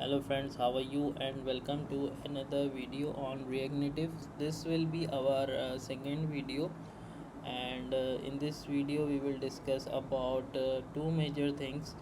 Hello friends, how are you and welcome to another video on React Native. This will be our second video, and in this video we will discuss about two major things.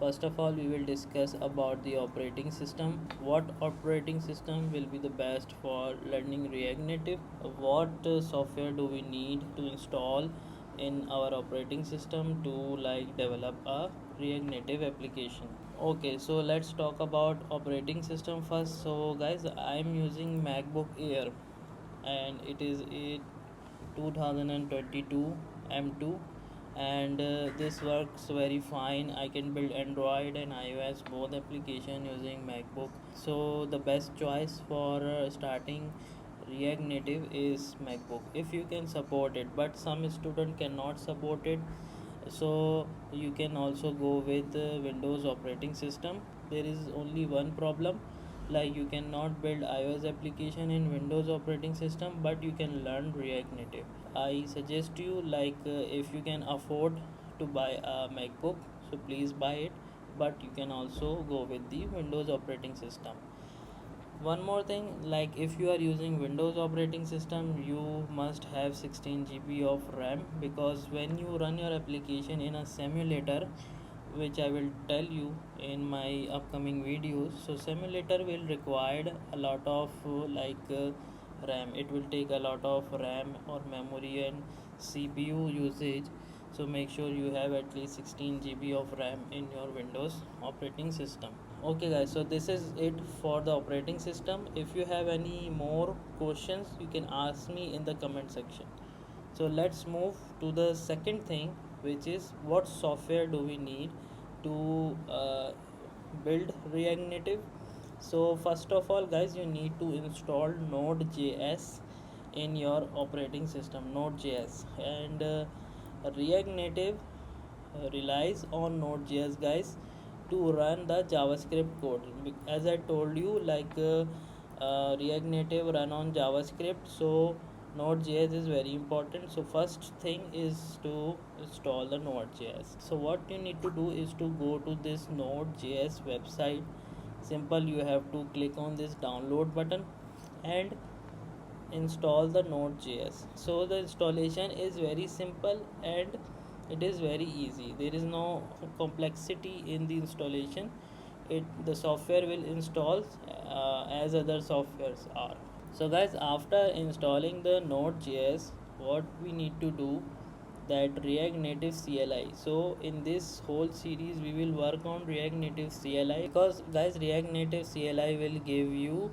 First of all, we will discuss about the operating system. What operating system will be the best for learning React Native? What software do we need to install in our operating system to develop a React Native application? Okay, so let's talk about operating system first. So guys, I'm using MacBook Air and it is a 2022 M2, and this works very fine. I can build Android and iOS both application using MacBook. So the best choice for starting React Native is MacBook if you can support it, but some student cannot support it, so you can also go with Windows operating system. There is only one problem, like you cannot build iOS application in Windows operating system, but you can learn React Native. I suggest you, if you can afford to buy a MacBook, so please buy it, but you can also go with the Windows operating system. One more thing, like if you are using Windows operating system, you must have 16 GB of RAM, because when you run your application in a simulator, which I will tell you in my upcoming videos, so simulator will require a lot of RAM. It will take a lot of RAM or memory and CPU usage, so make sure you have at least 16 GB of RAM in your Windows operating system. Okay guys, so this is it for the operating system. If you have any more questions, you can ask me in the comment section. So let's move to the second thing, which is what software do we need to build React Native. So first of all guys, you need to install Node.js in your operating system. Node.js and React Native relies on Node.js guys to run the JavaScript code. As I told you, React Native run on JavaScript, so Node.js is very important. So first thing is to install the Node.js. So what you need to do is to go to this Node.js website. Simple, you have to click on this download button and install the Node.js. So the installation is very simple and it is very easy. There is no complexity in the installation. The software will install as other softwares are. So guys, after installing the Node.js, what we need to do, that React Native CLI. So in this whole series we will work on React Native CLI, because guys, React Native CLI will give you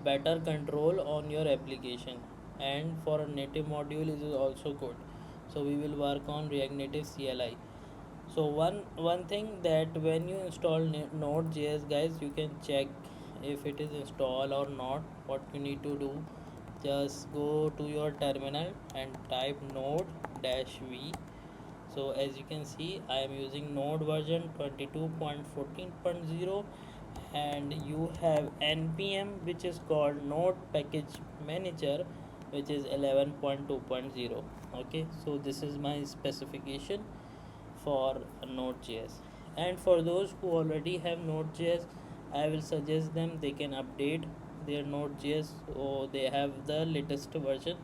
better control on your application, and for a native module it is also good. So we will work on React Native CLI. So one thing, that when you install Node.js guys, you can check if it is installed or not. What you need to do, just go to your terminal and type node-v. So as you can see, I am using Node version 22.14.0, and you have npm, which is called Node Package Manager, which is 11.2.0. okay, so this is my specification for Node.js. And for those who already have Node.js, I will suggest them they can update their Node.js, or they have the latest version.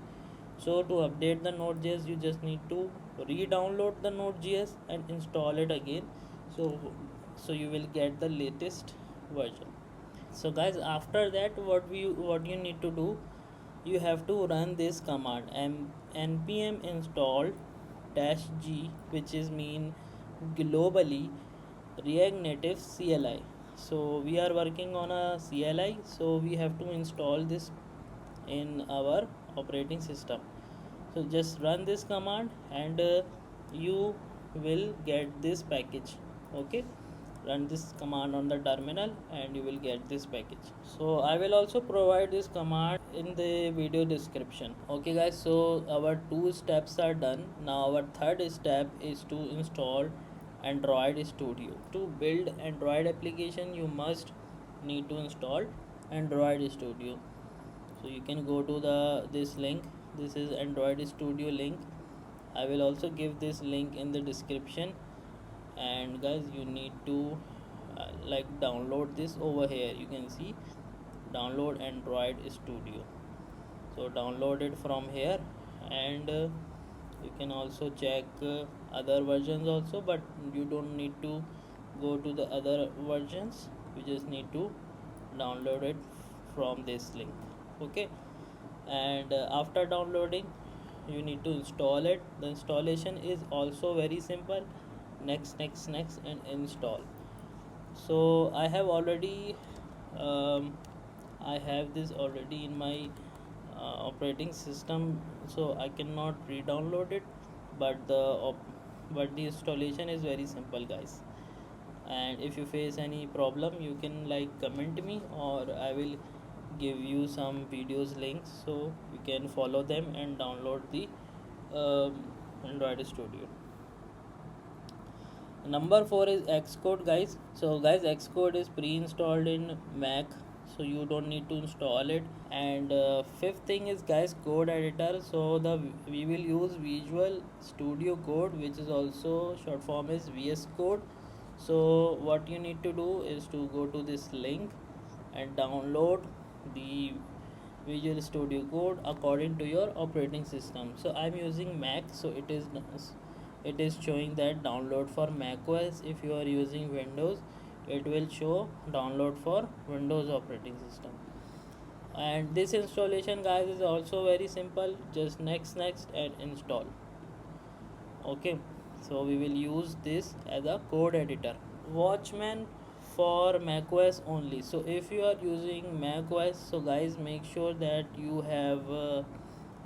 So to update the Node.js, you just need to re-download the Node.js and install it again. So you will get the latest version. So guys, after that, what you need to do, you have to run this command, npm install -g, which is mean globally React Native CLI. So we are working on a CLI, so we have to install this in our operating system. So just run this command and you will get this package. Okay, run this command on the terminal and you will get this package. So I will also provide this command in the video description. Okay guys, so our two steps are done. Now our third step is to install Android Studio. To build Android application, you must need to install Android Studio. So you can go to this link. This is Android Studio link. I will also give this link in the description. And guys, you need to like download this over here. You can see download Android Studio. So download it from here, and you can also check other versions also, but you don't need to go to the other versions. You just need to download it from this link. Okay, and after downloading you need to install it. The installation is also very simple. Next and install. So I have already I have this already in my operating system, so I cannot re-download it, but the installation is very simple, guys. And if you face any problem, you can like comment me, or I will give you some videos links so you can follow them and download the Android Studio. Number 4 is Xcode, guys. So guys, Xcode is pre-installed in Mac, so you don't need to install it. And fifth thing is, guys, code editor. So we will use Visual Studio Code, which is also short form is VS Code. So what you need to do is to go to this link and download the Visual Studio Code according to your operating system. So I'm using Mac, so it is showing that download for macOS. If you are using Windows, it will show download for Windows operating system. And this installation, guys, is also very simple. Just next and install. Okay, so we will use this as a code editor. Watchman for macOS only. So if you are using macOS, so guys, make sure that you have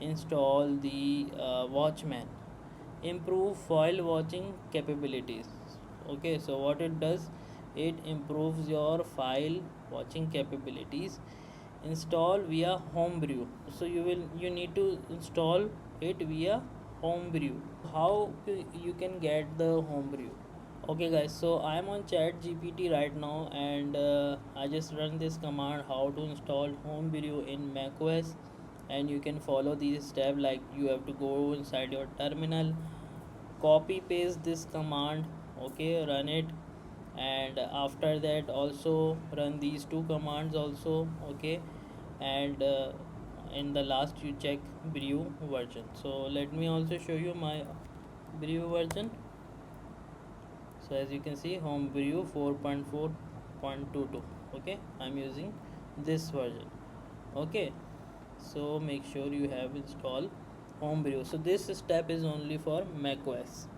installed the Watchman. Improve file watching capabilities. Okay, so what it does, it improves your file watching capabilities. Install via homebrew. So you need to install it via homebrew. How you can get the homebrew? Okay, guys, so I am on chat GPT right now, and I just run this command, how to install homebrew in macOS. And you can follow these steps, like you have to go inside your terminal, copy paste this command, okay, run it, and after that also run these two commands also, okay, and in the last you check brew version. So let me also show you my brew version. So as you can see, homebrew 4.4.22. okay, I'm using this version. Okay, so make sure you have installed homebrew. So this step is only for macOS.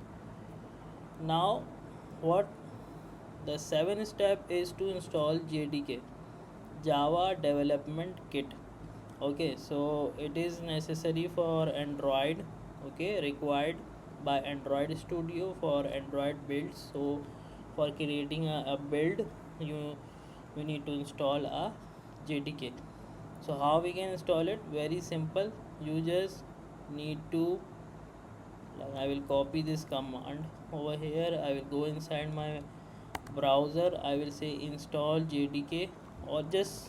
Now what the seventh step is to install JDK, Java Development Kit. Okay, so it is necessary for Android, okay, required by Android Studio for Android builds. So for creating a build, you need to install a JDK. So how we can install it? Very simple. You just need to, like, I will copy this command over here. I will go inside my browser. I will say install JDK, or just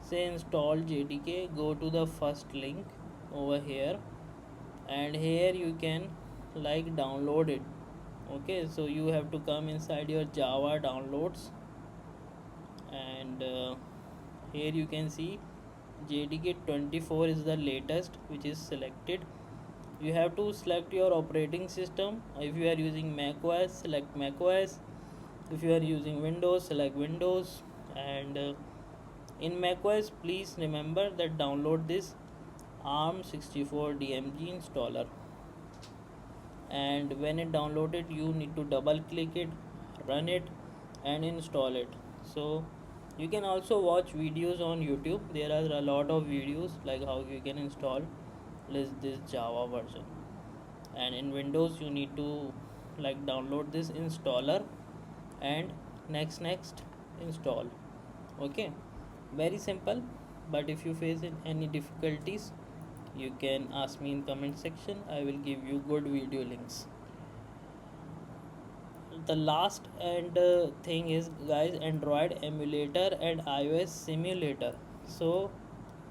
say install JDK. Go to the first link over here, and here you can like download it. Okay, so you have to come inside your Java downloads, and here you can see JDK 24 is the latest which is selected. You have to select your operating system. If you are using macOS, select macOS. If you are using Windows, select Windows. And in macOS, please remember that download this ARM64 DMG installer, and when it downloaded, you need to double click it, run it, and install it. So you can also watch videos on YouTube. There are a lot of videos like how you can install this Java version. And in Windows, you need to like download this installer and next install. Okay, very simple. But if you face any difficulties, you can ask me in comment section. I will give you good video links. The last and thing is, guys, Android emulator and iOS simulator. So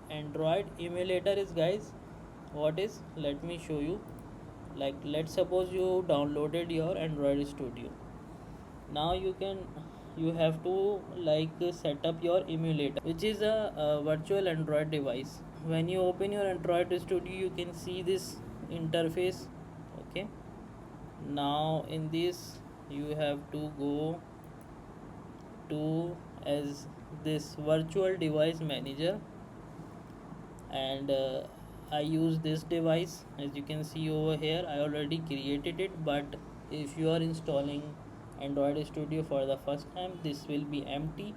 Android emulator is, guys, what is, let me show you. Like, let's suppose you downloaded your Android Studio. Now you can you have to set up your emulator, which is a virtual Android device. When you open your Android Studio, you can see this interface. Okay, now in this you have to go to as this virtual device manager, and I use this device. As you can see over here, I already created it, but if you are installing Android Studio for the first time, this will be empty.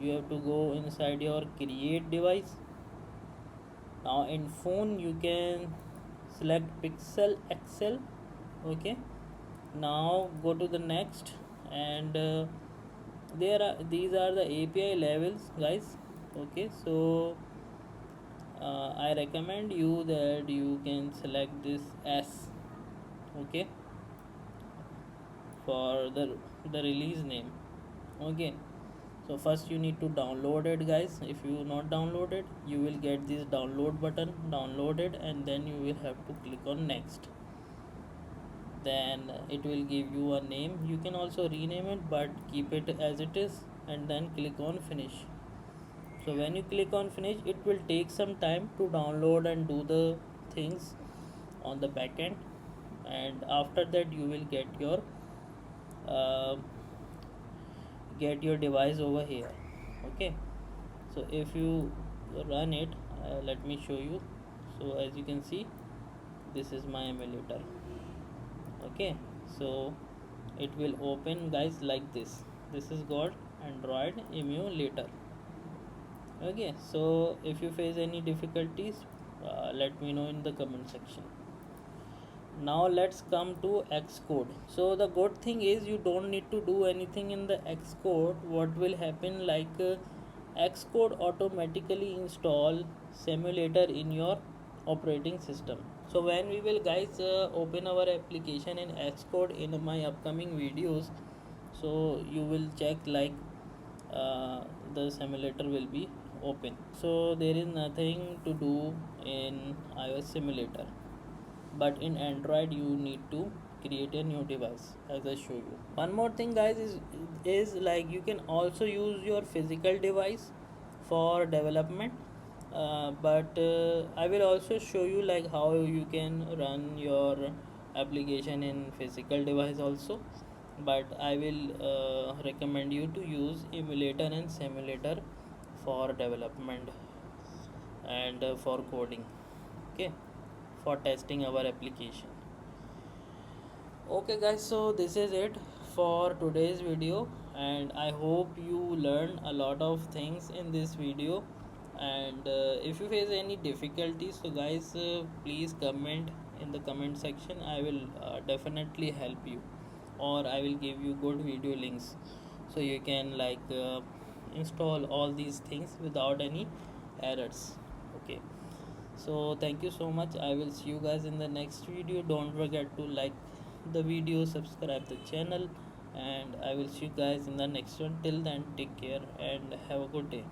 You have to go inside your create device. Now in phone you can select Pixel XL. Okay, now go to the next, and these are the API levels, guys. Okay, so I recommend you that you can select this S. Okay, for the release name. Okay, so first you need to download it, guys. If you not download it, you will get this download button, download it, and then you will have to click on next. Then it will give you a name. You can also rename it, but keep it as it is, and then click on finish. So when you click on finish, it will take some time to download and do the things on the backend, and after that you will uh, get your device over here. Okay, so if you run it, let me show you. So as you can see, this is my emulator. Okay, so it will open, guys, like this. This is got Android emulator. Okay, so if you face any difficulties, let me know in the comment section. Now let's come to Xcode. So the good thing is you don't need to do anything in the Xcode. What will happen, Xcode automatically install simulator in your operating system. So when we will, guys, open our application in Xcode in my upcoming videos, so you will check the simulator will be open. So there is nothing to do in iOS simulator, but in Android you need to create a new device, as I show you. One more thing, guys, is like you can also use your physical device for development, but I will also show you how you can run your application in physical device also, but I will recommend you to use emulator and simulator for development and for coding. Okay, for testing our application. Okay, guys, so this is it for today's video, and I hope you learned a lot of things in this video. And if you face any difficulties, so guys, please comment in the comment section. I will definitely help you, or I will give you good video links, so you can install all these things without any errors. Okay, so thank you so much. I will see you guys in the next video. Don't forget to like the video, subscribe the channel, and I will see you guys in the next one. Till then, take care and have a good day.